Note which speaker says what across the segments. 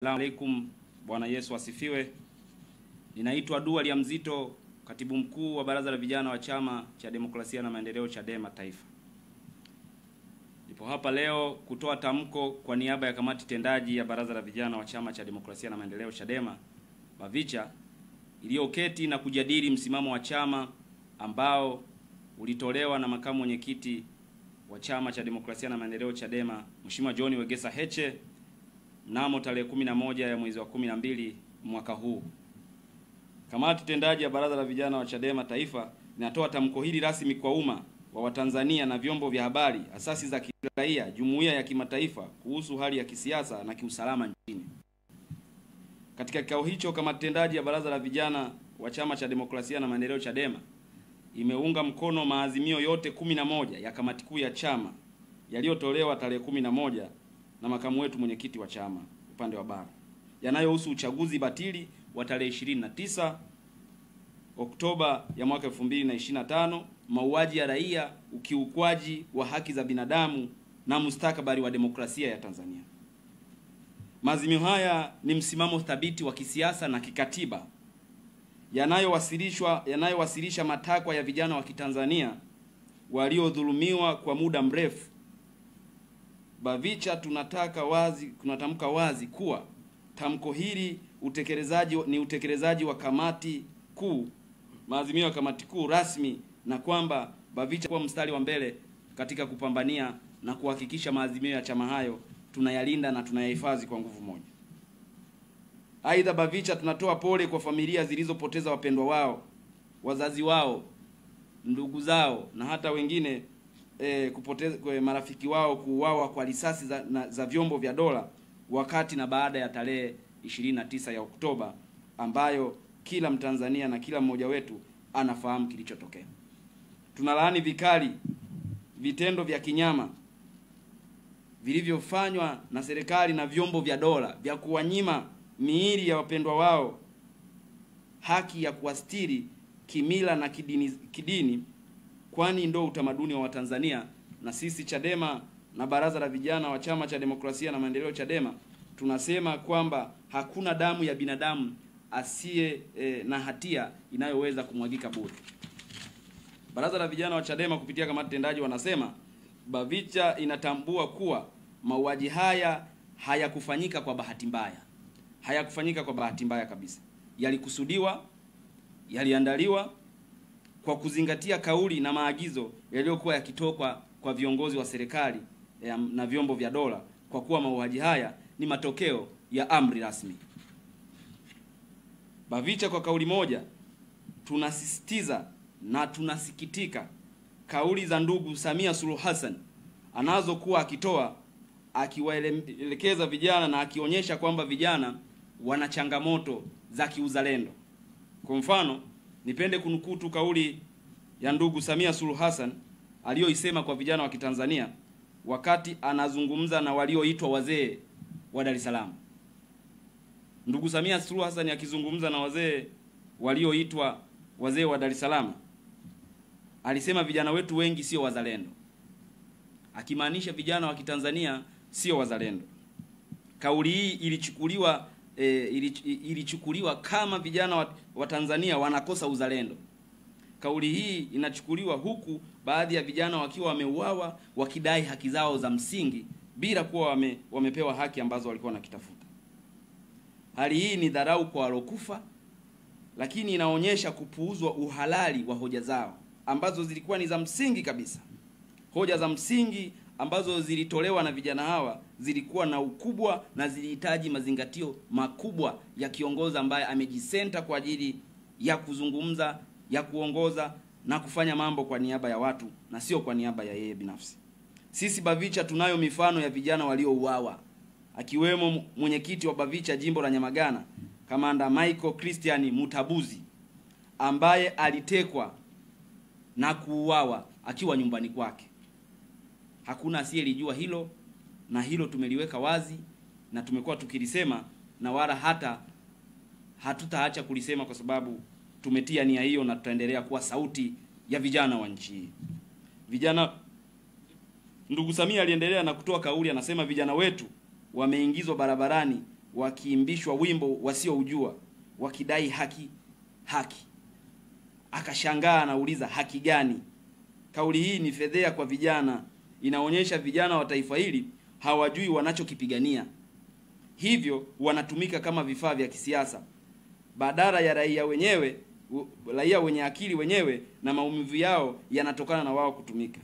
Speaker 1: Asalamu alaykum, Bwana Yesu asifiwe. Ninaitwa Dual Mzito, katibu mkuu wa Baraza la Vijana wa Chama cha Demokrasia na Maendeleo Chadema Taifa. Nipo hapa leo kutoa tamko kwa niaba ya kamati tendaji ya Baraza la Vijana wa Chama cha Demokrasia na Maendeleo Chadema Bavicha, iliyoketi na kujadili msimamo wa chama ambao ulitolewa na makamu mwenyekiti wa Chama cha Demokrasia na Maendeleo Chadema, Mheshimiwa John Wegesa Heche mnamo tarehe 11 ya mwezi wa 12 mwaka huu. Kamati tendaji ya Baraza la Vijana wa Chadema Taifa inatoa tamko hili rasmi kwa umma wa Watanzania na vyombo vya habari, asasi za kiraia, jumuiya ya kimataifa kuhusu hali ya kisiasa na kiusalama nchini. Katika kikao hicho, kamati tendaji ya Baraza la Vijana wa Chama cha Demokrasia na Maendeleo Chadema imeunga mkono maazimio yote 11 ya kamati kuu ya chama yaliyotolewa tarehe 11 na makamu wetu mwenyekiti wa chama upande wa bara, yanayohusu uchaguzi batili wa tarehe 29 Oktoba ya mwaka 2025, mauaji ya raia, ukiukwaji wa haki za binadamu na mustakabali wa demokrasia ya Tanzania. Maazimio haya ni msimamo thabiti wa kisiasa na kikatiba yanayowasilisha matakwa ya vijana wa Kitanzania waliodhulumiwa kwa muda mrefu. Bavicha tunatamka wazi kuwa tamko hili ni utekelezaji wa kamati kuu, maazimio ya kamati kuu rasmi, na kwamba Bavicha kwa mstari wa mbele katika kupambania na kuhakikisha maazimio ya chama hayo tunayalinda na tunayahifadhi kwa nguvu moja. Aidha, Bavicha tunatoa pole kwa familia zilizopoteza wapendwa wao, wazazi wao, ndugu zao na hata wengine kupoteza kwa marafiki wao kuuawa kwa risasi za vyombo vya dola wakati na baada ya tarehe 29 ya Oktoba, ambayo kila Mtanzania na kila mmoja wetu anafahamu kilichotokea. Tunalaani vikali vitendo vya kinyama vilivyofanywa na serikali na vyombo vya dola vya kuwanyima miili ya wapendwa wao haki ya kuastiri kimila na kidini, kwani ndio utamaduni wa Watanzania. Na sisi Chadema na Baraza la Vijana wa Chama cha Demokrasia na Maendeleo Chadema tunasema kwamba hakuna damu ya binadamu asiye na hatia inayoweza kumwagika bure. Baraza la Vijana wa Chadema kupitia kamati tendaji wanasema Bavicha inatambua kuwa mauaji haya hayakufanyika kwa bahati mbaya. Hayakufanyika kwa bahati mbaya kabisa. Yalikusudiwa, yaliandaliwa kwa kuzingatia kauli na maagizo yaliyokuwa yakitoka kwa viongozi wa serikali na vyombo vya dola, kwa kuwa mauaji haya ni matokeo ya amri rasmi. Bavicha kwa kauli moja tunasisitiza na tunasikitika kauli za ndugu Samia Suluhu Hassan anazokuwa akitoa, akiwaelekeza vijana na akionyesha kwamba vijana wana changamoto za kiuzalendo. Kwa mfano, nipende kunukutu kauli ya ndugu Samia Suluhu Hassan aliyoisema kwa vijana wa Kitanzania wakati anazungumza na walioitwa wazee wa Dar es Salaam. Ndugu Samia Suluhu Hassan akizungumza na wazee walioitwa wazee wa Dar es Salaam alisema vijana wetu wengi sio wazalendo, akimaanisha vijana wa Kitanzania sio wazalendo. Kauli hii ilichukuliwa kama vijana wa Tanzania wanakosa uzalendo. Kauli hii inachukuliwa huku baadhi ya vijana wakiwa wameuawa wakidai haki zao za msingi bila kuwa wamepewa haki ambazo walikuwa wanakitafuta. Hali hii ni dharau kwa walokufa, lakini inaonyesha kupuuzwa uhalali wa hoja zao ambazo zilikuwa ni za msingi kabisa. Hoja za msingi ambazo zilitolewa na vijana hawa zilikuwa na ukubwa na zilihitaji mazingatio makubwa ya kiongozi ambaye amejisenta kwa ajili ya kuzungumza, ya kuongoza na kufanya mambo kwa niaba ya watu na sio kwa niaba ya yeye binafsi. Sisi Bavicha tunayo mifano ya vijana waliouawa, akiwemo mwenyekiti wa Bavicha jimbo la Nyamagana, Kamanda Michael Christian Mutabuzi, ambaye alitekwa na kuuawa akiwa nyumbani kwake. Hakuna asiyelijua hilo, na hilo tumeliweka wazi na tumekuwa tukilisema, na wala hatutaacha kulisema kwa sababu tumetia nia hiyo na tutaendelea kuwa sauti ya vijana wa nchi hii. Ndugu Samia aliendelea na kutoa kauli, anasema vijana wetu wameingizwa barabarani wakiimbishwa wimbo wasioujua wakidai haki. Akashangaa, anauliza haki gani? Kauli hii ni fedhea kwa vijana, inaonyesha vijana wa taifa hili hawajui wanachokipigania, hivyo wanatumika kama vifaa vya kisiasa badala ya raia wenye akili wenyewe, na maumivu yao yanatokana na wao kutumika.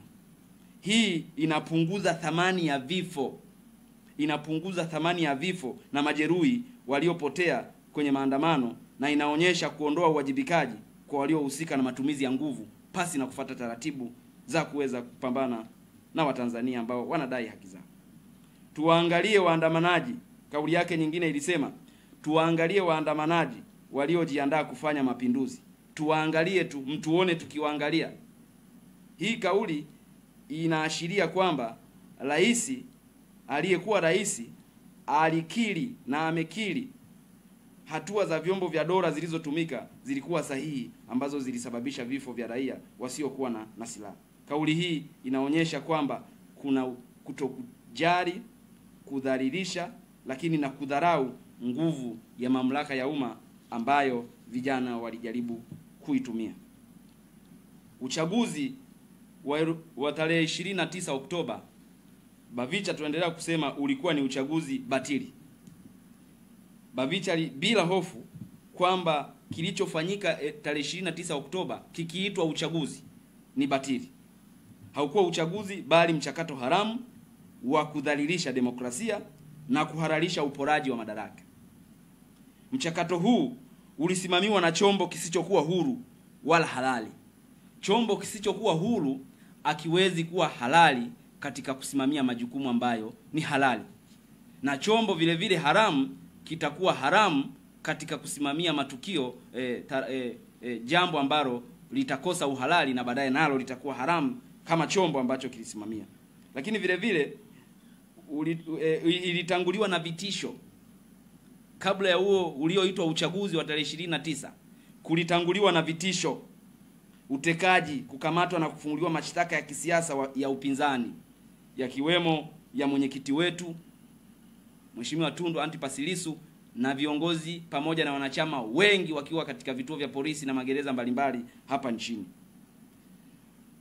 Speaker 1: Hii inapunguza thamani ya vifo na majeruhi waliopotea kwenye maandamano, na inaonyesha kuondoa uwajibikaji kwa waliohusika na matumizi ya nguvu pasi na kufuata taratibu za kuweza kupambana na Watanzania ambao wanadai haki zao. Tuwaangalie waandamanaji. Kauli yake nyingine ilisema, tuwaangalie waandamanaji waliojiandaa kufanya mapinduzi. Tuwaangalie tu, mtuone tukiwaangalia. Hii kauli inaashiria kwamba aliyekuwa rais alikiri na amekiri hatua za vyombo vya dola zilizotumika zilikuwa sahihi, ambazo zilisababisha vifo vya raia wasiokuwa na silaha. Kauli hii inaonyesha kwamba kuna kutokujali, kudhalilisha, lakini na kudharau nguvu ya mamlaka ya umma ambayo vijana walijaribu kuitumia. Uchaguzi wa tarehe 29 Oktoba, Bavicha tunaendelea kusema ulikuwa ni uchaguzi batili. Bavicha bila hofu kwamba kilichofanyika tarehe 29 Oktoba kikiitwa uchaguzi ni batili. Haukuwa uchaguzi bali mchakato haramu wa kudhalilisha demokrasia na kuhalalisha uporaji wa madaraka. Mchakato huu ulisimamiwa na chombo kisichokuwa huru wala halali. Chombo kisichokuwa huru akiwezi kuwa halali katika kusimamia majukumu ambayo ni halali, na chombo vile vile haramu kitakuwa haramu katika kusimamia matukio jambo ambalo litakosa uhalali, na baadaye nalo litakuwa haramu kama chombo ambacho kilisimamia. Lakini vile vile ilitanguliwa na vitisho. Kabla ya huo ulioitwa uchaguzi wa tarehe 29 kulitanguliwa na vitisho, utekaji, kukamatwa na kufunguliwa mashtaka ya kisiasa ya upinzani, yakiwemo ya mwenyekiti wetu Mheshimiwa Tundu Antipas Lissu na viongozi pamoja na wanachama wengi wakiwa katika vituo vya polisi na magereza mbalimbali hapa nchini.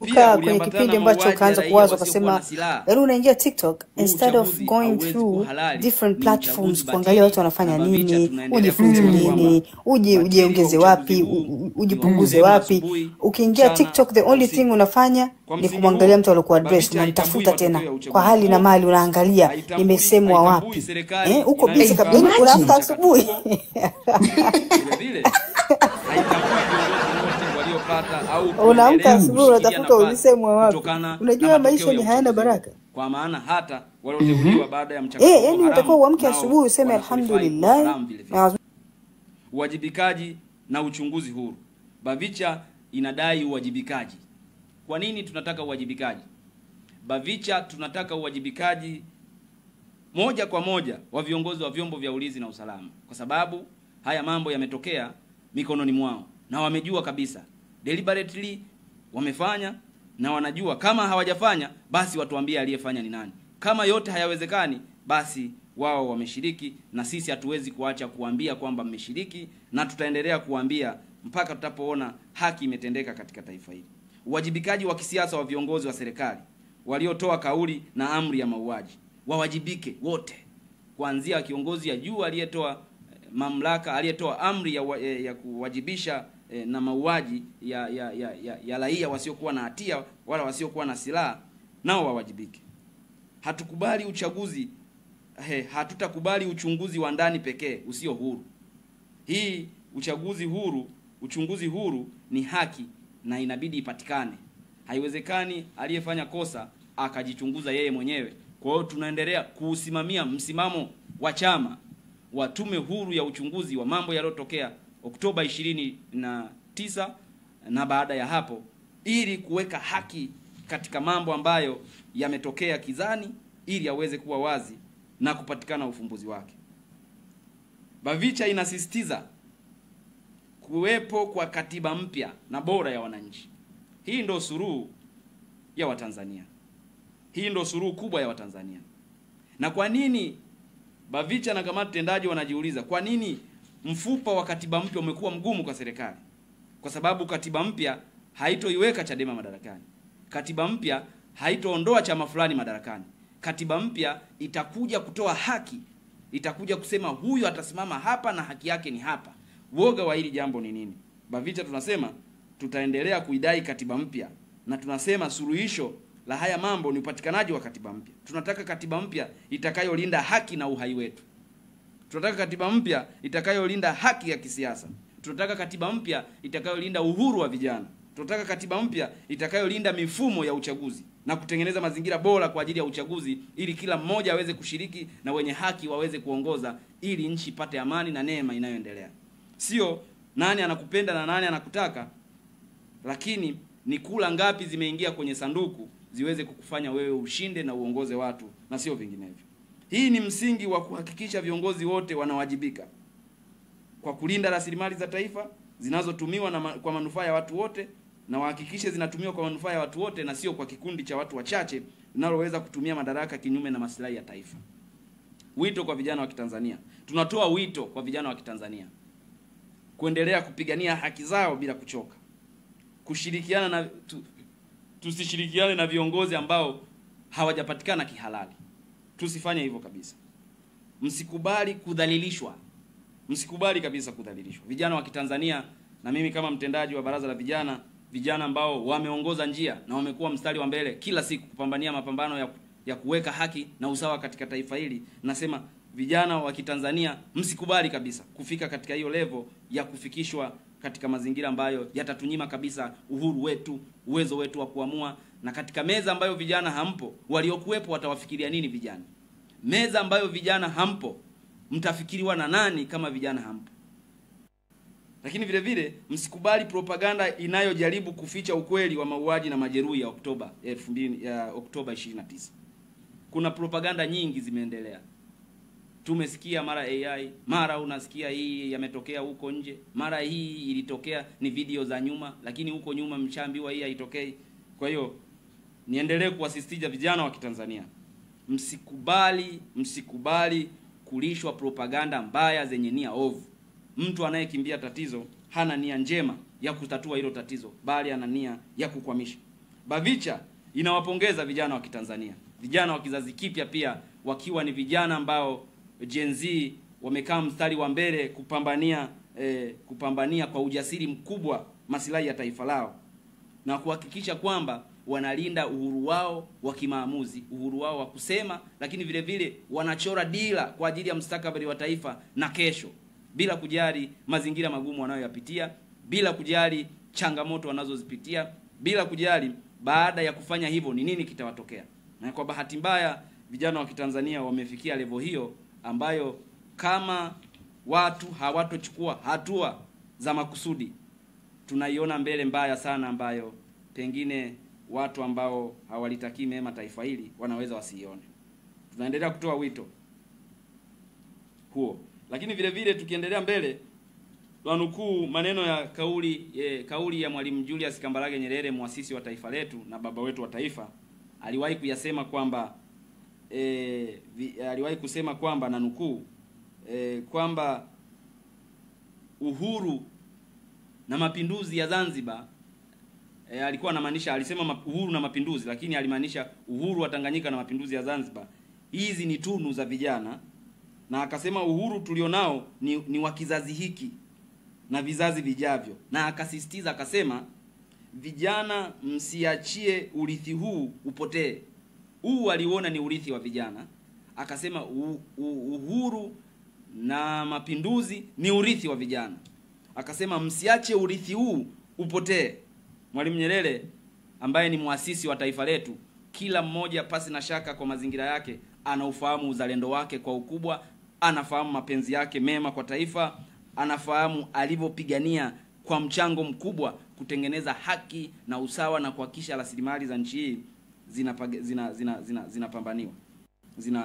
Speaker 2: Pia kwenye kipindi ambacho kaanza kuwaza ukasema, yaani unaingia TikTok instead of going through different platforms kuangalia watu wanafanya nini, ujifunze nini, ujiongeze wapi, ujipunguze wapi. Ukiingia TikTok the only thing unafanya ni kumwangalia mtu aliyokuwa address, unamtafuta tena kwa hali na mali, unaangalia nimesemwa wapi. Uko busy kabisa, unaamka asubuhi. Unaamka asubuhi unatafuta ulisemwa wapi. Unajua maisha ni hayana baraka.
Speaker 1: Kwa maana hata walioteuliwa baada ya mchakato
Speaker 2: yani unatakiwa uamke asubuhi useme alhamdulillah.
Speaker 1: Uwajibikaji na uchunguzi huru. Bavicha inadai uwajibikaji. Kwa nini tunataka uwajibikaji? Bavicha tunataka uwajibikaji moja kwa moja wa viongozi wa vyombo vya ulinzi na usalama, kwa sababu haya mambo yametokea mikononi mwao na wamejua kabisa. Deliberately wamefanya na wanajua kama hawajafanya basi watuambie aliyefanya ni nani. Kama yote hayawezekani basi wao wameshiriki, na sisi hatuwezi kuacha kuambia kwamba mmeshiriki, na tutaendelea kuambia mpaka tutapoona haki imetendeka katika taifa hili. Uwajibikaji wa kisiasa wa viongozi wa serikali waliotoa kauli na amri ya mauaji, wawajibike wote, kuanzia kiongozi ya juu aliyetoa mamlaka, aliyetoa amri ya kuwajibisha na mauaji ya raia wasiokuwa na hatia wala wasiokuwa na silaha, nao wawajibike. Hatukubali uchaguzi, hatutakubali uchunguzi wa ndani pekee usio huru. Hii uchunguzi huru ni haki na inabidi ipatikane. Haiwezekani aliyefanya kosa akajichunguza yeye mwenyewe. Kwa hiyo tunaendelea kuusimamia msimamo wa chama wa tume huru ya uchunguzi wa mambo yaliyotokea Oktoba 29 na baada ya hapo, ili kuweka haki katika mambo ambayo yametokea kizani, ili yaweze kuwa wazi na kupatikana ufumbuzi wake. Bavicha inasisitiza kuwepo kwa katiba mpya na bora ya wananchi. Hii ndio suluhu ya Watanzania. Hii ndio suluhu kubwa ya Watanzania. Na kwa nini Bavicha na kamati tendaji wanajiuliza kwa nini mfupa wa katiba mpya umekuwa mgumu kwa serikali? Kwa sababu katiba mpya haitoiweka Chadema madarakani. Katiba mpya haitoondoa chama fulani madarakani. Katiba mpya itakuja kutoa haki. Itakuja kusema huyu atasimama hapa na haki yake ni hapa. Woga wa hili jambo ni nini? Bavicha tunasema tutaendelea kuidai katiba mpya, na tunasema suluhisho la haya mambo ni upatikanaji wa katiba mpya. Tunataka katiba mpya itakayolinda haki na uhai wetu. Tunataka katiba mpya itakayolinda haki ya kisiasa. Tunataka katiba mpya itakayolinda uhuru wa vijana. Tunataka katiba mpya itakayolinda mifumo ya uchaguzi na kutengeneza mazingira bora kwa ajili ya uchaguzi, ili kila mmoja aweze kushiriki na wenye haki waweze kuongoza, ili nchi ipate amani na neema inayoendelea. Sio nani anakupenda na nani anakutaka, lakini ni kula ngapi zimeingia kwenye sanduku ziweze kukufanya wewe ushinde na uongoze watu, na sio vinginevyo. Hii ni msingi wa kuhakikisha viongozi wote wanawajibika kwa kulinda rasilimali za taifa zinazotumiwa kwa manufaa ya watu wote, na wahakikishe zinatumiwa kwa manufaa ya watu wote na sio kwa kikundi cha watu wachache linaloweza kutumia madaraka kinyume na maslahi ya taifa. Wito kwa vijana wa Kitanzania. Tunatoa wito kwa vijana wa Kitanzania kuendelea kupigania haki zao bila kuchoka. Kushirikiana na tusishirikiane na viongozi ambao hawajapatikana kihalali. Tusifanye hivyo kabisa. Msikubali kudhalilishwa. Msikubali kabisa kudhalilishwa. Vijana wa Kitanzania, na mimi kama mtendaji wa baraza la vijana, vijana ambao wameongoza njia na wamekuwa mstari wa mbele kila siku kupambania mapambano ya kuweka haki na usawa katika taifa hili, nasema vijana wa Kitanzania msikubali kabisa kufika katika hiyo level ya kufikishwa katika mazingira ambayo yatatunyima kabisa uhuru wetu, uwezo wetu wa kuamua. Na katika meza ambayo vijana hampo, waliokuwepo watawafikiria nini vijana? Meza ambayo vijana hampo, mtafikiriwa na nani kama vijana hampo? Lakini vile vile msikubali propaganda inayojaribu kuficha ukweli wa mauaji na majeruhi ya Oktoba 29. Kuna propaganda nyingi zimeendelea. Tumesikia mara AI, mara unasikia hii yametokea huko nje, mara hii ilitokea ni video za nyuma, lakini huko nyuma mshaambiwa hii haitokei. Kwa hiyo niendelee kuwasisitiza vijana wa Kitanzania, msikubali kulishwa propaganda mbaya zenye nia ovu. Mtu anayekimbia tatizo hana nia njema ya kutatua hilo tatizo, bali ana nia ya kukwamisha. Bavicha inawapongeza vijana wa Kitanzania, vijana wa kizazi kipya pia, wakiwa ni vijana ambao Gen Z wamekaa mstari wa mbele kupambania kwa ujasiri mkubwa maslahi ya taifa lao, na kuhakikisha kwamba wanalinda uhuru wao wa kimaamuzi, uhuru wao wa kusema, lakini vile vile wanachora dira kwa ajili ya mustakabali wa taifa na kesho, bila kujali mazingira magumu wanayoyapitia, bila kujali changamoto wanazozipitia, bila kujali baada ya kufanya hivyo ni nini kitawatokea. Na kwa bahati mbaya vijana wa Kitanzania wamefikia level hiyo ambayo kama watu hawatochukua hatua za makusudi, tunaiona mbele mbaya sana ambayo pengine watu ambao hawalitakii mema taifa hili wanaweza wasiione. Tunaendelea kutoa wito huo. Lakini vile vile tukiendelea mbele, tunanukuu maneno ya kauli ya Mwalimu Julius Kambarage Nyerere, muasisi wa taifa letu na baba wetu wa taifa. Aliwahi kuyasema kwamba aliwahi kusema kwamba, na nukuu, kwamba uhuru na mapinduzi ya Zanzibar, alikuwa anamaanisha, alisema uhuru na mapinduzi, lakini alimaanisha uhuru wa Tanganyika na mapinduzi ya Zanzibar, hizi ni tunu za vijana. Na akasema uhuru tulionao ni wa kizazi hiki na vizazi vijavyo. Na akasisitiza akasema, vijana msiachie urithi huu upotee. Huu aliona ni urithi wa vijana. Akasema uhuru na mapinduzi ni urithi wa vijana. Akasema msiache urithi huu upotee. Mwalimu Nyerere ambaye ni muasisi wa taifa letu, kila mmoja pasi na shaka kwa mazingira yake anaufahamu uzalendo wake kwa ukubwa, anafahamu mapenzi yake mema kwa taifa, anafahamu alivyopigania kwa mchango mkubwa kutengeneza haki na usawa na kuhakikisha rasilimali za nchi hii zinapambaniwa,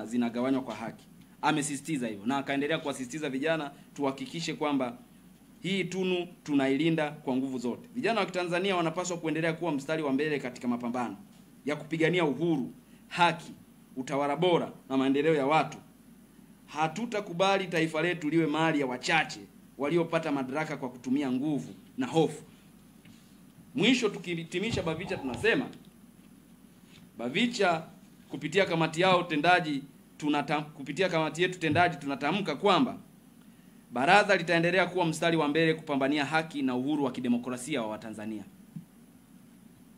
Speaker 1: zinagawanywa kwa haki. Amesisitiza hivyo na akaendelea kuwasisitiza vijana tuhakikishe kwamba hii tunu tunailinda kwa nguvu zote. Vijana wa Kitanzania wanapaswa kuendelea kuwa mstari wa mbele katika mapambano ya kupigania uhuru, haki, utawala bora na maendeleo ya watu. hatutakubali taifa letu liwe mali ya wachache waliopata madaraka kwa kutumia nguvu na hofu. Mwisho, tukihitimisha BAVICHA tunasema BAVICHA kupitia kamati yao tendaji kupitia kamati yetu tendaji tunatamka kwamba baraza litaendelea kuwa mstari wa mbele kupambania haki na uhuru wa kidemokrasia wa Watanzania.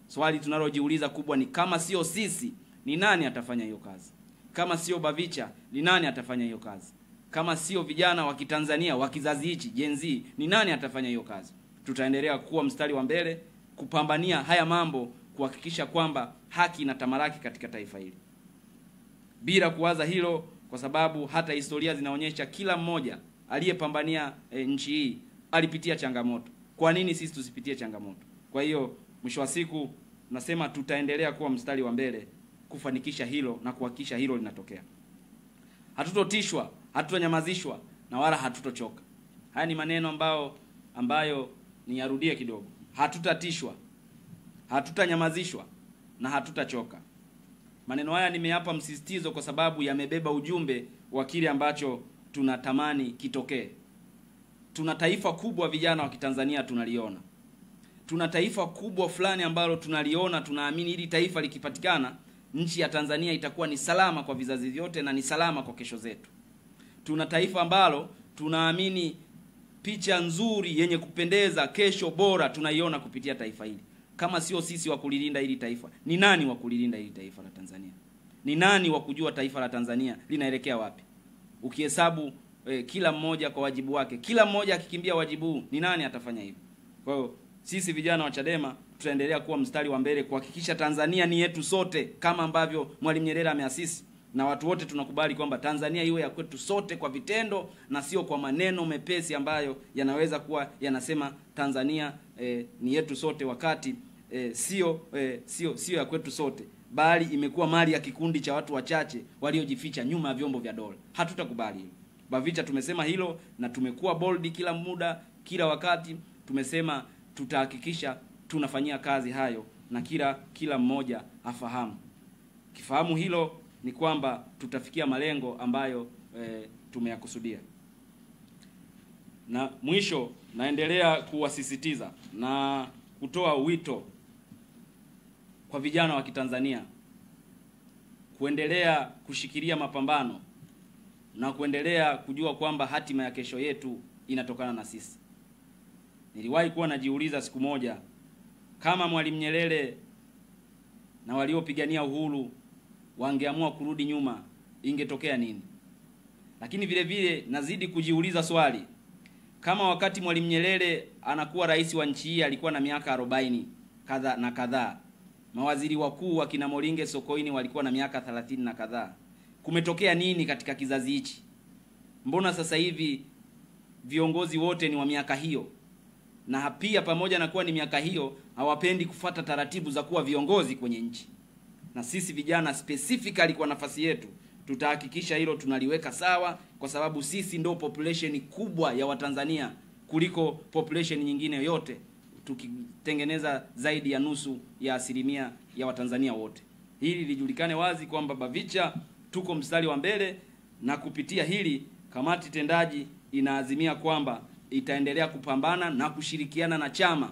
Speaker 1: Swali tunalojiuliza kubwa ni kama sio sisi, ni nani atafanya hiyo kazi? Kama sio BAVICHA, ni nani atafanya hiyo kazi? Kama sio vijana wa Kitanzania wa kizazi hichi Gen Z, ni nani atafanya hiyo kazi? Tutaendelea kuwa mstari wa mbele kupambania haya mambo, kuhakikisha kwamba haki inatamalaki katika taifa hili. Bila kuwaza hilo, kwa sababu hata historia zinaonyesha kila mmoja aliyepambania nchi hii alipitia changamoto. Kwa nini sisi tusipitie changamoto? Kwa hiyo mwisho wa siku nasema tutaendelea kuwa mstari wa mbele kufanikisha hilo na kuhakikisha hilo linatokea. Hatutotishwa, hatutonyamazishwa na wala hatutochoka. Haya ni maneno ambayo niyarudie kidogo. Hatutatishwa, hatutanyamazishwa na hatutachoka. Maneno haya nimeyapa msisitizo kwa sababu yamebeba ujumbe wa kile ambacho tunatamani kitokee. Tuna taifa kubwa, vijana wa Kitanzania tunaliona. Tuna taifa kubwa fulani ambalo tunaliona, tunaamini hili taifa likipatikana, nchi ya Tanzania itakuwa ni salama kwa vizazi vyote na ni salama kwa kesho zetu. Tuna taifa ambalo tunaamini picha nzuri yenye kupendeza, kesho bora tunaiona kupitia taifa hili. Kama sio sisi wa kulilinda hili taifa, ni nani wa kulilinda hili taifa la Tanzania? Ni nani wa kujua taifa la Tanzania linaelekea wapi? Ukihesabu kila mmoja kwa wajibu wake, kila mmoja akikimbia wajibu huu, ni nani atafanya hivyo? Kwa hiyo sisi vijana wa Chadema tutaendelea kuwa mstari wa mbele kuhakikisha Tanzania ni yetu sote, kama ambavyo Mwalimu Nyerere ameasisi, na watu wote tunakubali kwamba Tanzania iwe ya kwetu sote kwa vitendo na sio kwa maneno mepesi ambayo yanaweza kuwa yanasema Tanzania ni yetu sote, wakati sio ya kwetu sote, bali imekuwa mali ya kikundi cha watu wachache waliojificha nyuma ya vyombo vya dola. Hatutakubali hilo. BAVICHA tumesema hilo na tumekuwa bold kila muda, kila wakati tumesema tutahakikisha tunafanyia kazi hayo na kila mmoja afahamu. Kifahamu hilo ni kwamba tutafikia malengo ambayo tumeyakusudia. Na mwisho, naendelea kuwasisitiza na kutoa wito kwa vijana wa Kitanzania kuendelea kushikilia mapambano na kuendelea kujua kwamba hatima ya kesho yetu inatokana na sisi. Niliwahi kuwa najiuliza siku moja, kama Mwalimu Nyerere na waliopigania uhuru wangeamua kurudi nyuma, ingetokea nini? Lakini vile vile nazidi kujiuliza swali, kama wakati Mwalimu Nyerere anakuwa rais wa nchi hii alikuwa na miaka 40 kadhaa, mawaziri wakuu wa kina Moringe Sokoine walikuwa na miaka 30 na kadhaa, kumetokea nini katika kizazi hichi? Mbona sasa hivi viongozi wote ni wa miaka hiyo, na pia pamoja na kuwa ni miaka hiyo hawapendi kufuata taratibu za kuwa viongozi kwenye nchi? Na sisi vijana specifically kwa nafasi yetu tutahakikisha hilo tunaliweka sawa, kwa sababu sisi ndio population kubwa ya Watanzania kuliko population nyingine yote, tukitengeneza zaidi ya nusu ya asilimia ya Watanzania wote. Hili lijulikane wazi kwamba BAVICHA tuko mstari wa mbele, na kupitia hili kamati tendaji inaazimia kwamba itaendelea kupambana na kushirikiana na chama,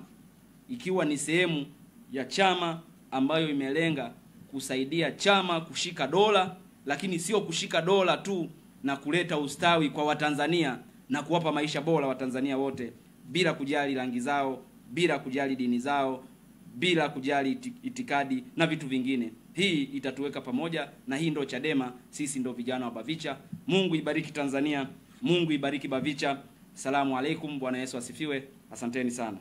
Speaker 1: ikiwa ni sehemu ya chama ambayo imelenga kusaidia chama kushika dola, lakini sio kushika dola tu, na kuleta ustawi kwa Watanzania na kuwapa maisha bora Watanzania wote bila kujali rangi zao, bila kujali dini zao, bila kujali itikadi na vitu vingine. Hii itatuweka pamoja, na hii ndo Chadema, sisi ndo vijana wa BAVICHA. Mungu ibariki Tanzania, Mungu ibariki BAVICHA. Asalamu alaikum, Bwana Yesu asifiwe. Asanteni sana.